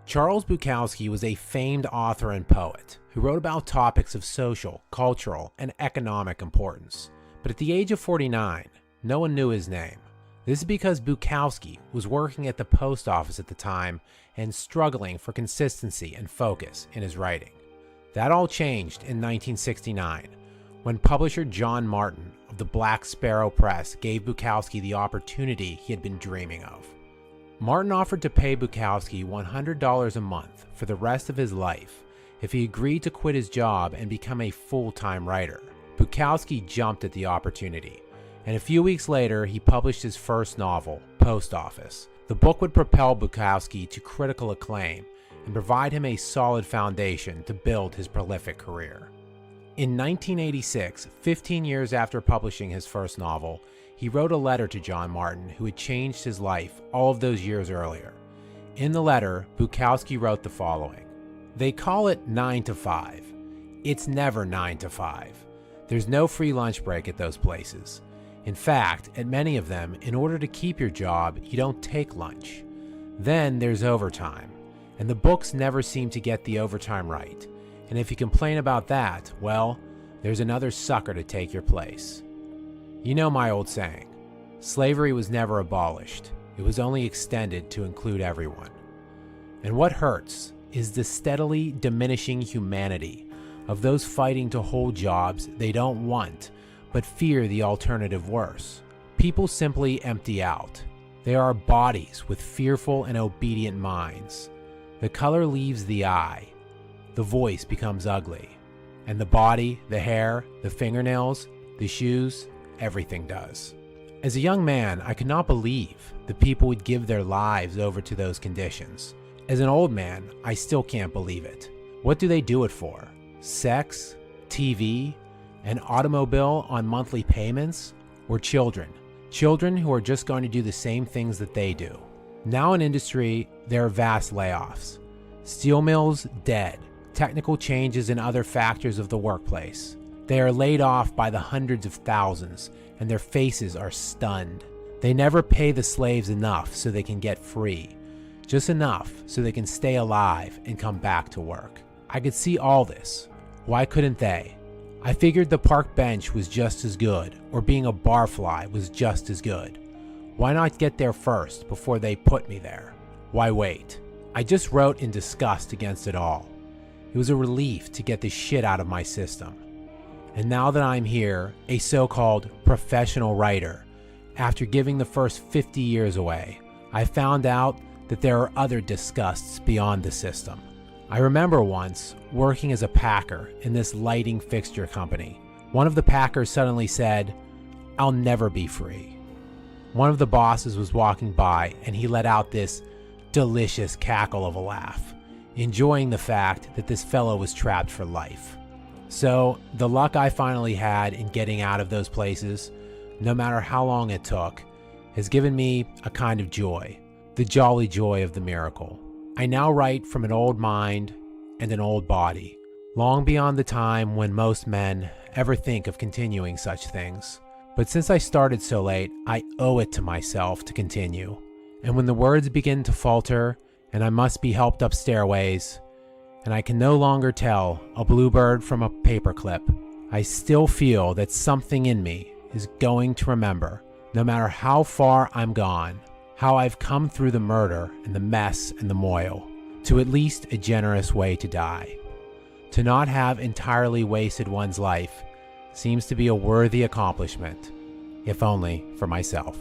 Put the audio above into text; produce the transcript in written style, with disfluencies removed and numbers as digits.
Charles Bukowski was a famed author and poet who wrote about topics of social, cultural, and economic importance. But at the age of 49, no one knew his name. This is because Bukowski was working at the post office at the time and struggling for consistency and focus in his writing. That all changed in 1969 when publisher John Martin of the Black Sparrow Press gave Bukowski the opportunity he had been dreaming of. Martin offered to pay Bukowski $100 a month for the rest of his life if he agreed to quit his job and become a full-time writer. Bukowski jumped at the opportunity, and a few weeks later he published his first novel, Post Office. The book would propel Bukowski to critical acclaim and provide him a solid foundation to build his prolific career. In 1986, 15 years after publishing his first novel, he wrote a letter to John Martin, who had changed his life all of those years earlier. In the letter, Bukowski wrote the following: "They call it 9 to 5. It's never 9 to 5. There's no free lunch break at those places. In fact, at many of them, in order to keep your job, you don't take lunch. Then there's overtime, and the books never seem to get the overtime right. And if you complain about that, well, there's another sucker to take your place." You know my old saying, slavery was never abolished. It was only extended to include everyone. And what hurts is the steadily diminishing humanity of those fighting to hold jobs they don't want, but fear the alternative worse. People simply empty out. They are bodies with fearful and obedient minds. The color leaves the eye. The voice becomes ugly. And the body, the hair, the fingernails, the shoes, everything does. As a young man, I could not believe that people would give their lives over to those conditions. As an old man, I still can't believe it. What do they do it for? Sex, TV, an automobile on monthly payments, or children? Children who are just going to do the same things that they do. Now in industry, there are vast layoffs. Steel mills dead. Technical changes in other factors of the workplace. They are laid off by the hundreds of thousands, and their faces are stunned. They never pay the slaves enough so they can get free. Just enough so they can stay alive and come back to work. I could see all this. Why couldn't they? I figured the park bench was just as good, or being a barfly was just as good. Why not get there first before they put me there? Why wait? I just wrote in disgust against it all. It was a relief to get this shit out of my system. And now that I'm here, a so-called professional writer, after giving the first 50 years away, I found out that there are other disgusts beyond the system. I remember once working as a packer in this lighting fixture company. One of the packers suddenly said, "I'll never be free." One of the bosses was walking by and he let out this delicious cackle of a laugh, enjoying the fact that this fellow was trapped for life. So the luck I finally had in getting out of those places, no matter how long it took, has given me a kind of joy, the jolly joy of the miracle. I now write from an old mind and an old body, long beyond the time when most men ever think of continuing such things. But since I started so late, I owe it to myself to continue. And when the words begin to falter and I must be helped up stairways, and I can no longer tell a bluebird from a paperclip, I still feel that something in me is going to remember, no matter how far I'm gone, how I've come through the murder and the mess and the moil, to at least a generous way to die. To not have entirely wasted one's life seems to be a worthy accomplishment, if only for myself.